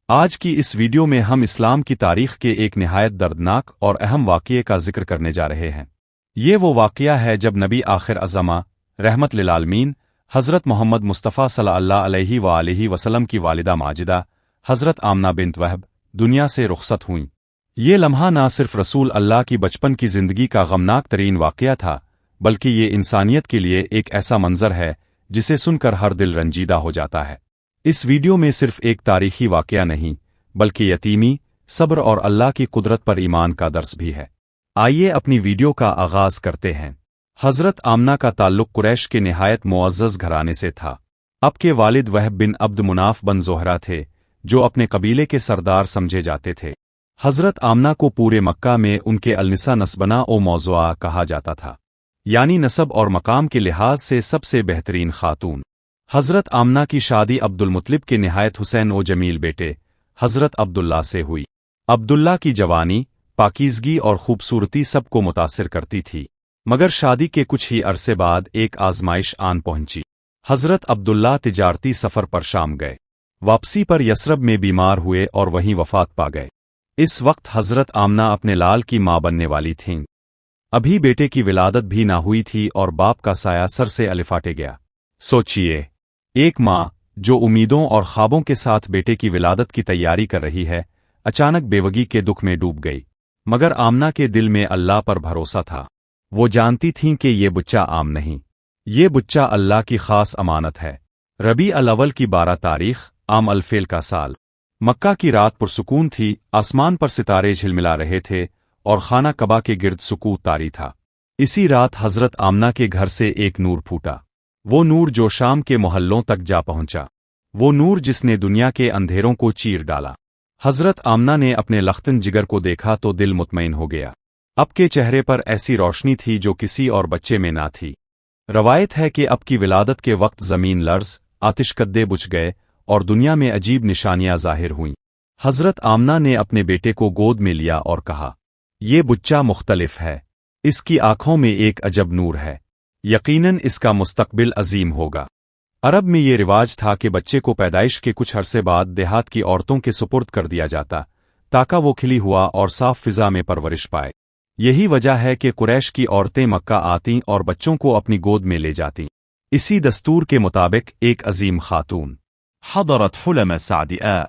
آج کی اس ویڈیو میں ہم اسلام کی تاریخ کے ایک نہایت دردناک اور اہم واقعے کا ذکر کرنے جا رہے ہیں۔ یہ وہ واقعہ ہے جب نبی آخر الزماں رحمت للعالمین حضرت محمد مصطفیٰ صلی اللہ علیہ وآلہ وسلم کی والدہ ماجدہ حضرت آمنہ بنت وہب دنیا سے رخصت ہوئیں۔ یہ لمحہ نہ صرف رسول اللہ کی بچپن کی زندگی کا غمناک ترین واقعہ تھا، بلکہ یہ انسانیت کے لیے ایک ایسا منظر ہے جسے سن کر ہر دل رنجیدہ ہو جاتا ہے۔ اس ویڈیو میں صرف ایک تاریخی واقعہ نہیں، بلکہ یتیمی، صبر اور اللہ کی قدرت پر ایمان کا درس بھی ہے۔ آئیے اپنی ویڈیو کا آغاز کرتے ہیں۔ حضرت آمنہ کا تعلق قریش کے نہایت معزز گھرانے سے تھا۔ اب کے والد وہب بن عبد مناف بن زہرہ تھے، جو اپنے قبیلے کے سردار سمجھے جاتے تھے۔ حضرت آمنہ کو پورے مکہ میں ان کے النساء نسبنا و موضوعہ کہا جاتا تھا، یعنی نسب اور مقام کے لحاظ سے سب سے بہترین خاتون۔ حضرت آمنہ کی شادی عبدالمطلب کے نہایت حسین و جمیل بیٹے حضرت عبداللہ سے ہوئی۔ عبداللہ کی جوانی، پاکیزگی اور خوبصورتی سب کو متاثر کرتی تھی، مگر شادی کے کچھ ہی عرصے بعد ایک آزمائش آن پہنچی۔ حضرت عبداللہ تجارتی سفر پر شام گئے، واپسی پر یثرب میں بیمار ہوئے اور وہیں وفات پا گئے۔ اس وقت حضرت آمنہ اپنے لال کی ماں بننے والی تھیں۔ ابھی بیٹے کی ولادت بھی نہ ہوئی تھی اور باپ کا سایہ سر سے الفاٹے گیا۔ سوچئے، ایک ماں جو امیدوں اور خوابوں کے ساتھ بیٹے کی ولادت کی تیاری کر رہی ہے، اچانک بیوگی کے دکھ میں ڈوب گئی۔ مگر آمنہ کے دل میں اللہ پر بھروسہ تھا۔ وہ جانتی تھیں کہ یہ بچہ عام نہیں، یہ بچہ اللہ کی خاص امانت ہے۔ ربیع الاول کی 12 تاریخ عام الفیل کا سال۔ مکہ کی رات پرسکون تھی، آسمان پر ستارے جھلملا رہے تھے اور خانہ کعبہ کے گرد سکوت طاری تھا۔ اسی رات حضرت آمنہ کے گھر سے ایک نور پھوٹا، وہ نور جو شام کے محلوں تک جا پہنچا، وہ نور جس نے دنیا کے اندھیروں کو چیر ڈالا۔ حضرت آمنہ نے اپنے لختن جگر کو دیکھا تو دل مطمئن ہو گیا۔ اب کے چہرے پر ایسی روشنی تھی جو کسی اور بچے میں نہ تھی۔ روایت ہے کہ اب کی ولادت کے وقت زمین لرز، آتش کدے بجھ گئے اور دنیا میں عجیب نشانیاں ظاہر ہوئیں۔ حضرت آمنہ نے اپنے بیٹے کو گود میں لیا اور کہا، یہ بچہ مختلف ہے، اس کی آنکھوں میں ایک عجب نور ہے، یقیناً اس کا مستقبل عظیم ہوگا۔ عرب میں یہ رواج تھا کہ بچے کو پیدائش کے کچھ عرصے بعد دیہات کی عورتوں کے سپرد کر دیا جاتا، تاکہ وہ کھلی ہوا اور صاف فضا میں پرورش پائے۔ یہی وجہ ہے کہ قریش کی عورتیں مکہ آتیں اور بچوں کو اپنی گود میں لے جاتیں۔ اسی دستور کے مطابق ایک عظیم خاتون حضرت حلمہ سعدیہ،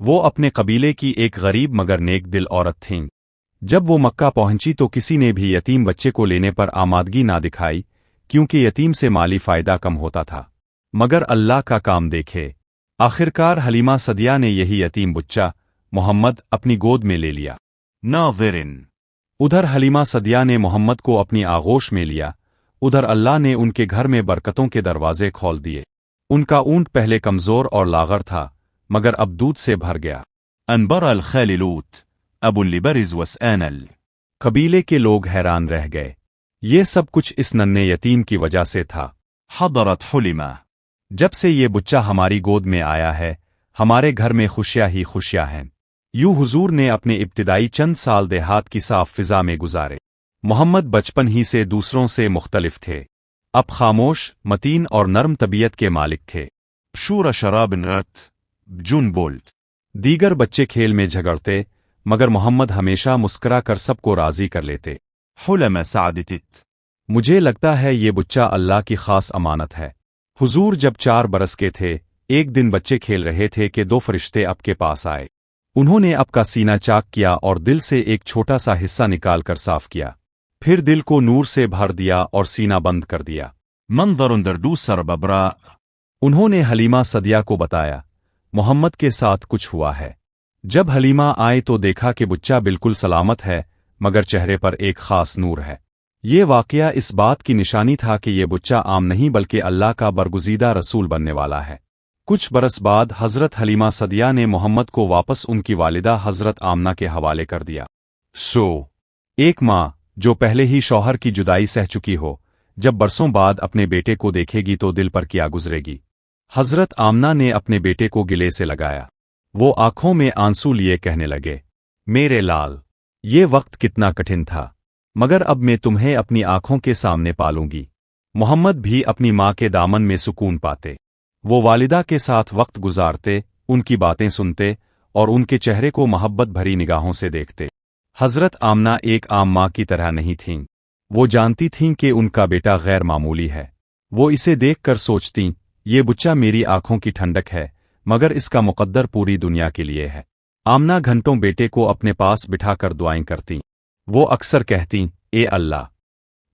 وہ اپنے قبیلے کی ایک غریب مگر نیک دل عورت تھیں۔ جب وہ مکہ پہنچی تو کسی نے بھی یتیم بچے کو لینے پر آمادگی نہ دکھائی، کیونکہ یتیم سے مالی فائدہ کم ہوتا تھا۔ مگر اللہ کا کام دیکھے، آخرکار حلیمہ سعدیہ نے یہی یتیم بچہ محمد اپنی گود میں لے لیا۔ ناظرین، ادھر حلیمہ سعدیہ نے محمد کو اپنی آغوش میں لیا، ادھر اللہ نے ان کے گھر میں برکتوں کے دروازے کھول دیے۔ ان کا اونٹ پہلے کمزور اور لاغر تھا، مگر اب دودھ سے بھر گیا۔ انبر الخیلوت ابو البرز وسانل، قبیلے کے لوگ حیران رہ گئے۔ یہ سب کچھ اس ننھے یتیم کی وجہ سے تھا۔ حضرت حلیمہ، جب سے یہ بچہ ہماری گود میں آیا ہے، ہمارے گھر میں خوشیاں ہی خوشیاں ہیں۔ یوں حضور نے اپنے ابتدائی چند سال دیہات کی صاف فضا میں گزارے۔ محمد بچپن ہی سے دوسروں سے مختلف تھے، اب خاموش، متین اور نرم طبیعت کے مالک تھے۔ شور شراب نرت جن بولت، دیگر بچے کھیل میں جھگڑتے، مگر محمد ہمیشہ مسکرا کر سب کو راضی کر لیتے۔ حلمہ سعدیت، مجھے لگتا ہے یہ بچہ اللہ کی خاص امانت ہے۔ حضور جب 4 برس کے تھے، ایک دن بچے کھیل رہے تھے کہ 2 فرشتے اب کے پاس آئے۔ انہوں نے اب کا سینہ چاک کیا اور دل سے ایک چھوٹا سا حصہ نکال کر صاف کیا، پھر دل کو نور سے بھر دیا اور سینہ بند کر دیا۔ منظر دردوس سر ببرا، انہوں نے حلیمہ سعدیہ کو بتایا، محمد کے ساتھ کچھ ہوا ہے۔ جب حلیمہ آئے تو دیکھا کہ بچہ بالکل سلامت ہے، مگر چہرے پر ایک خاص نور ہے۔ یہ واقعہ اس بات کی نشانی تھا کہ یہ بچہ عام نہیں بلکہ اللہ کا برگزیدہ رسول بننے والا ہے۔ کچھ برس بعد حضرت حلیمہ سعدیہ نے محمد کو واپس ان کی والدہ حضرت آمنہ کے حوالے کر دیا۔ ایک ماں جو پہلے ہی شوہر کی جدائی سہ چکی ہو، جب برسوں بعد اپنے بیٹے کو دیکھے گی تو دل پر کیا گزرے گی۔ حضرت آمنہ نے اپنے بیٹے کو گلے سے لگایا، وہ آنکھوں میں آنسو لیے کہنے لگے، میرے لال، یہ وقت کتنا کٹھن تھا، مگر اب میں تمہیں اپنی آنکھوں کے سامنے پالوں گی۔ محمد بھی اپنی ماں کے دامن میں سکون پاتے، وہ والدہ کے ساتھ وقت گزارتے، ان کی باتیں سنتے और उनके चेहरे को मोहब्बत भरी निगाहों से देखते। हजरत आमना एक आम माँ की तरह नहीं थीं। वो जानती थीं कि उनका बेटा गैर मामूली है। वो इसे देखकर सोचतीं, ये बच्चा मेरी आंखों की ठंडक है, मगर इसका मुकद्दर पूरी दुनिया के लिए है। आमना घंटों बेटे को अपने पास बिठाकर दुआएं करतीं। वो अक्सर कहतीं, ए अल्लाह,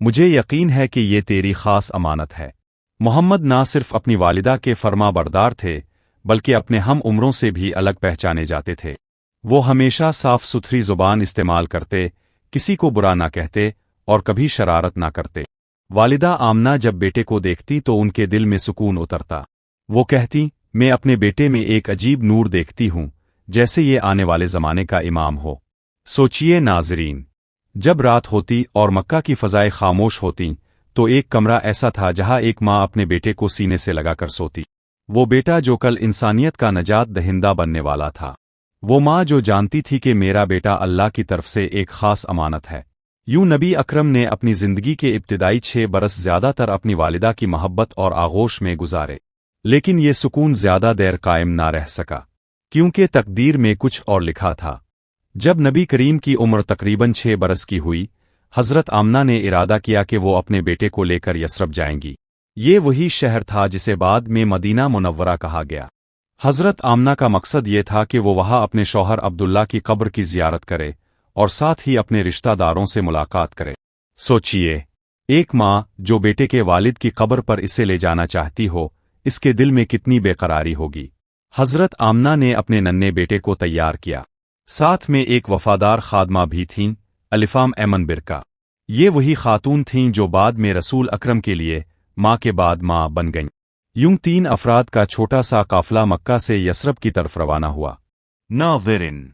मुझे यकीन है कि ये तेरी खास अमानत है। मोहम्मद ना सिर्फ अपनी वालिदा के फर्मा बरदार थे, बल्कि अपने हम उम्रों से भी अलग पहचाने जाते थे। वो हमेशा साफ सुथरी जुबान इस्तेमाल करते, किसी को बुरा ना कहते और कभी शरारत ना करते। वालिदा आमना जब बेटे को देखती तो उनके दिल में सुकून उतरता। वो कहती, मैं अपने बेटे में एक अजीब नूर देखती हूँ, जैसे ये आने वाले ज़माने का इमाम हो। सोचिए नाज़रीन, जब रात होती और मक्का की फ़ज़ाएं खामोश होतीं, तो एक कमरा ऐसा था जहाँ एक माँ अपने बेटे को सीने से लगाकर सोती। वो बेटा जो कल इंसानियत का नजात दहिंदा बनने वाला था। वो माँ जो जानती थी कि मेरा बेटा अल्लाह की तरफ से एक खास अमानत है। यूं नबी अकरम ने अपनी ज़िंदगी के इब्तिदाई 6 बरस ज़्यादातर अपनी वालिदा की मोहब्बत और आगोश में गुजारे। लेकिन ये सुकून ज़्यादा देर कायम ना रह सका, क्योंकि तकदीर में कुछ और लिखा था। जब नबी करीम की उम्र तकरीबन 6 बरस की हुई, हज़रत आमना ने इरादा किया कि वो अपने बेटे को लेकर यसरब जाएंगी। ये वही शहर था जिसे बाद में मदीना मुनव्वरा कहा गया। हज़रत आमना का मकसद ये था कि वो वहाँ अपने शौहर अब्दुल्ला की कब्र की ज़ियारत करे और साथ ही अपने रिश्तेदारों से मुलाकात करे। सोचिए, एक माँ जो बेटे के वालिद की कब्र पर इसे ले जाना चाहती हो, इसके दिल में कितनी बेकरारी होगी। हज़रत आमना ने अपने नन्हे बेटे को तैयार किया। साथ में एक वफादार खादमा भी थीं, अलिफाम ऐमन बिरका। ये वही खातून थीं जो बाद में रसूल अकरम के लिए माँ के बाद माँ बन गईं। यूं 3 अफराद का छोटा सा काफिला मक्का से यसरब की तरफ रवाना हुआ। नाज़रीन,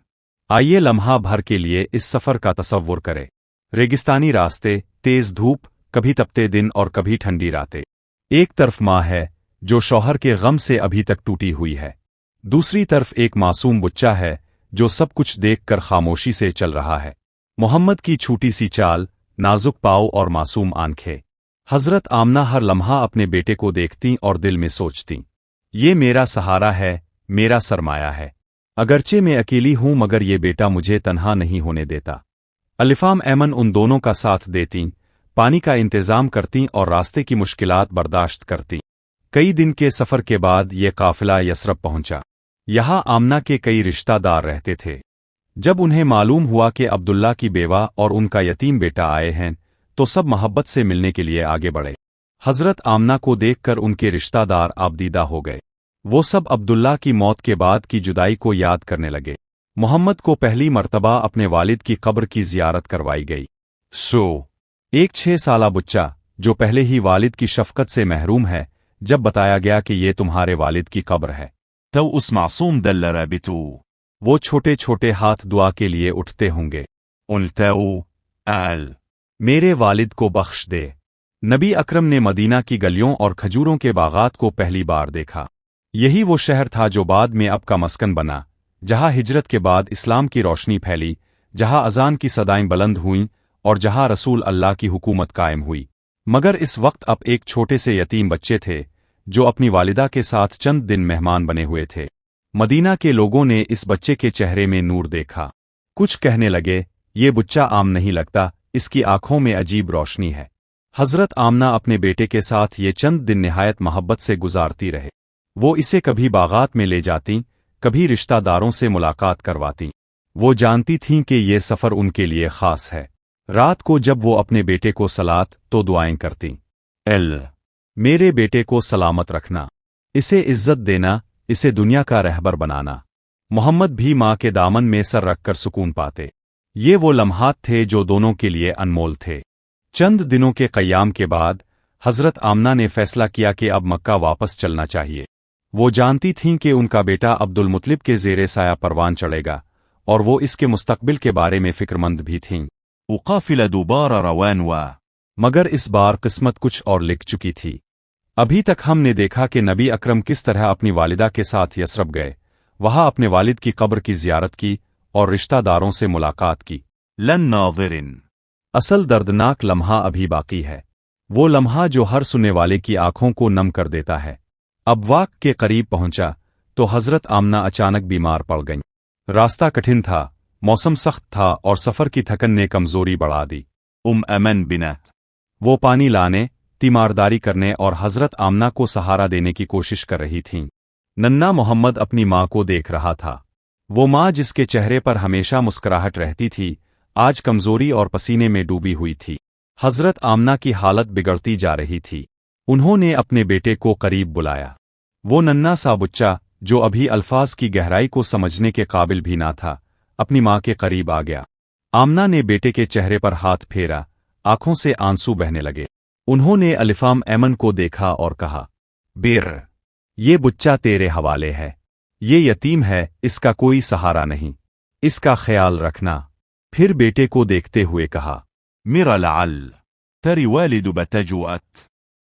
आइए लम्हा भर के लिए इस सफ़र का तसव्वुर करें। रेगिस्तानी रास्ते, तेज़ धूप, कभी तपते दिन और कभी ठंडी रातें। एक तरफ माँ है जो शौहर के गम से अभी तक टूटी हुई है। दूसरी तरफ एक मासूम बच्चा है जो सब कुछ देखकर खामोशी से चल रहा है। मोहम्मद की छोटी सी चाल, नाजुक पाँव और मासूम आंखें। हज़रत आमना हर लम्हा अपने बेटे को देखतीं और दिल में सोचतीं, ये मेरा सहारा है, मेरा सरमाया है। अगरचे मैं अकेली हूं मगर ये बेटा मुझे तन्हा नहीं होने देता। अलिफाम ऐमन उन दोनों का साथ देतीं, पानी का इंतज़ाम करतीं और रास्ते की मुश्किलात बर्दाश्त करतीं। कई दिन के सफ़र के बाद ये काफ़िला यसरब पहुंचा। यहाँ आमना के कई रिश्तेदार रहते थे। जब उन्हें मालूम हुआ कि अब्दुल्ला की बेवा और उनका यतीम बेटा आए हैं, तो सब मोहब्बत से मिलने के लिए आगे बढ़े। हज़रत आमना को देखकर उनके रिश्तेदार आबदीदा हो गए। वो सब अब्दुल्ला की मौत के बाद की जुदाई को याद करने लगे। मोहम्मद को पहली मर्तबा अपने वालिद की कब्र की ज़ियारत करवाई गई। एक 6 साला बच्चा जो पहले ही वालिद की शफ़क़त से महरूम है, जब बताया गया कि ये तुम्हारे वालिद की कब्र है, तो उस मासूम दल रबितू, वो छोटे छोटे हाथ दुआ के लिए उठते होंगे। मेरे वालिद को बख्श दे। नबी अकरम ने मदीना की गलियों और खजूरों के बागात को पहली बार देखा। यही वो शहर था जो बाद में अब का मस्कन बना, जहाँ हिजरत के बाद इस्लाम की रोशनी फैली, जहाँ अजान की सदाएं बुलंद हुईं और जहाँ रसूल अल्लाह की हुकूमत कायम हुई। मगर इस वक्त अब एक छोटे से यतीम बच्चे थे जो अपनी वालिदा के साथ चंद दिन मेहमान बने हुए थे। मदीना के लोगों ने इस बच्चे के चेहरे में नूर देखा। कुछ कहने लगे, ये बच्चा आम नहीं लगता, इसकी आंखों में अजीब रोशनी है। हज़रत आमना अपने बेटे के साथ ये चंद दिन निहायत मोहब्बत से गुजारती रहे। वो इसे कभी बागात में ले जातीं, कभी रिश्तेदारों से मुलाकात करवातीं। वो जानती थीं कि ये सफ़र उनके लिए ख़ास है। रात को जब वो अपने बेटे को सलात तो दुआएं करतीं, मेरे बेटे को सलामत रखना, इसे इज्जत देना, इसे दुनिया का रहबर बनाना। मोहम्मद भी माँ के दामन में सर रखकर सुकून पाते। ये वो लम्हात थे जो दोनों के लिए अनमोल थे। चंद दिनों के क़याम के बाद हज़रत आमना ने फैसला किया कि अब मक्का वापस चलना चाहिए। वो जानती थीं कि उनका बेटा अब्दुल मुत्तलिब के ज़ेरे साया परवान चढ़ेगा और वो इसके मुस्तकबिल के बारे में फ़िक्रमंद भी थीं। उक़ाफ़िला दोबारा रवान हुआ, मगर इस बार किस्मत कुछ और लिख चुकी थी। अभी तक हमने देखा कि नबी अकरम किस तरह अपनी वालिदा के साथ यसरब गए, वहाँ अपने वालिद की कब्र की ज़ियारत की और रिश्तेदारों से मुलाकात की। नाज़रीन, असल दर्दनाक लम्हा अभी बाकी है। वो लम्हा जो हर सुनने वाले की आंखों को नम कर देता है। अब वक्त के करीब पहुंचा तो हज़रत आमना अचानक बीमार पड़ गईं। रास्ता कठिन था, मौसम सख्त था और सफर की थकन ने कमजोरी बढ़ा दी। अमन बिना वो पानी लाने, तीमारदारी करने और हजरत आमना को सहारा देने की कोशिश कर रही थीं। नन्ना मोहम्मद अपनी माँ को देख रहा था। वो माँ जिसके चेहरे पर हमेशा मुस्कुराहट रहती थी, आज कमजोरी और पसीने में डूबी हुई थी। हजरत आमना की हालत बिगड़ती जा रही थी। उन्होंने अपने बेटे को करीब बुलाया। वो नन्ना सा बच्चा, जो अभी अल्फाज की गहराई को समझने के काबिल भी ना था, अपनी माँ के करीब आ गया। आमना ने बेटे के चेहरे पर हाथ फेरा, आंखों से आंसू बहने लगे। उन्होंने अलिफाम एमन को देखा और कहा, बेर, ये बच्चा तेरे हवाले है। ये यतीम है, इसका कोई सहारा नहीं, इसका ख्याल रखना। फिर बेटे को देखते हुए कहा, मेरा लाल तेरी वालिद बतजुअत,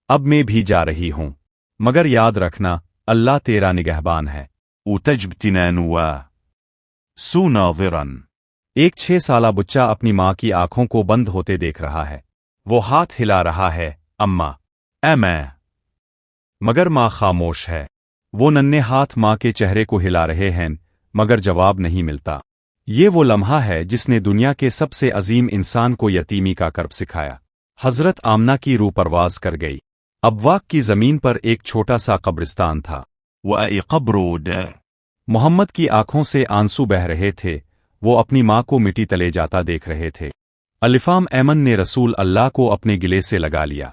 अब मैं भी जा रही हूं, मगर याद रखना अल्लाह तेरा निगहबान है। उतजबतिनानुआ सुनाविरन। एक 6 साला बच्चा अपनी माँ की आंखों को बंद होते देख रहा है। वो हाथ हिला रहा है, अम्मा, मैं, मगर माँ खामोश है। वो नन्हे हाथ माँ के चेहरे को हिला रहे हैं, मगर जवाब नहीं मिलता। ये वो लम्हा है जिसने दुनिया के सबसे अजीम इंसान को यतीमी का कर्ब सिखाया। हजरत आमना की रूह परवाज कर गई। अबवाक की जमीन पर एक छोटा सा कब्रिस्तान था। वह कब्रोड। मोहम्मद की आंखों से आंसू बह रहे थे। वो अपनी माँ को मिट्टी तले जाता देख रहे थे। अलिफाम एमन ने रसूल अल्लाह को अपने गिले से लगा लिया।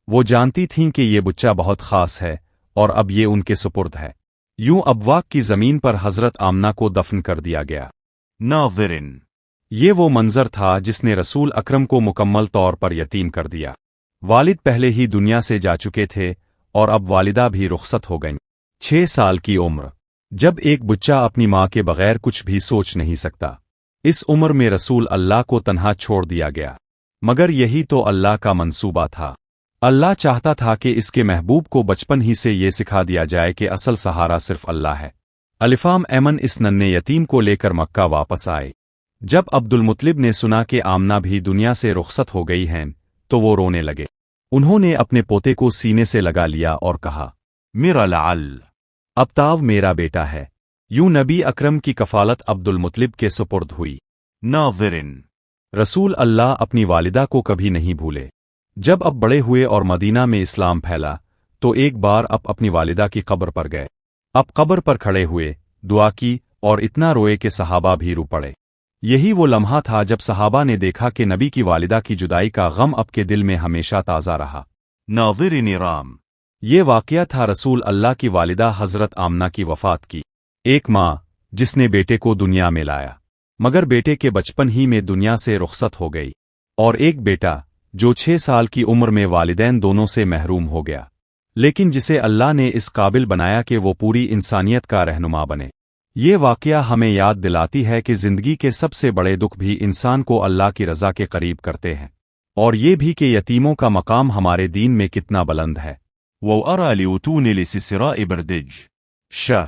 वो जानती थीं कि ये बच्चा बहुत खास है और अब ये उनके सुपुर्द है। यूं अबवाक की जमीन पर हजरत आमना को दफन कर दिया गया। नाज़िरिन, ये वो मंजर था जिसने रसूल अकरम को मुकम्मल तौर पर यतीम कर दिया। वालिद पहले ही दुनिया से जा चुके थे और अब वालिदा भी रुखसत हो गईं। 6 साल की उम्र, जब एक बच्चा अपनी माँ के बगैर कुछ भी सोच नहीं सकता। इस उम्र में रसूल अल्लाह को तन्हा छोड़ दिया गया। मगर यही तो अल्लाह का मंसूबा था। अल्लाह चाहता था कि इसके महबूब को बचपन ही से ये सिखा दिया जाए कि असल सहारा सिर्फ अल्लाह है। अलिफाम एमन इस नन्हे यतीम को लेकर मक्का वापस आए। जब अब्दुल मुत्तलिब ने सुना कि आमना भी दुनिया से रुखसत हो गई हैं, तो वो रोने लगे। उन्होंने अपने पोते को सीने से लगा लिया और कहा, मेरा लाल, अब्ताव मेरा बेटा है। यूं नबी अकरम की कफालत अब्दुल मुत्तलिब के सुपुर्द हुई। नाज़िरिन, रसूल अल्लाह अपनी वालिदा को कभी नहीं भूले। जब अब बड़े हुए और मदीना में इस्लाम फैला, तो एक बार अपनी वालिदा की कब्र पर गए। अब कब्र पर खड़े हुए, दुआ की और इतना रोए कि सहाबा भी रो पड़े। यही वो लम्हा था जब सहाबा ने देखा कि नबी की वालिदा की जुदाई का गम अब के दिल में हमेशा ताज़ा रहा। नाज़िरिन राम, ये वाक़या था रसूल अल्लाह की वालिदा हज़रत आमना की वफ़ात की। एक माँ जिसने बेटे को दुनिया में लाया, मगर बेटे के बचपन ही में दुनिया से रुखसत हो गई। और एक बेटा जो 6 साल की उम्र में वालिदैन दोनों से महरूम हो गया, लेकिन जिसे अल्लाह ने इस काबिल बनाया कि वो पूरी इंसानियत का रहनुमा बने। ये वाक़या हमें याद दिलाती है कि ज़िंदगी के सबसे बड़े दुख भी इंसान को अल्लाह की रज़ा के करीब करते हैं, और ये भी कि यतीमों का मकाम हमारे दीन में कितना बुलंद है। वो अरा लिउतून लिसिसरा इबरदिज शाह।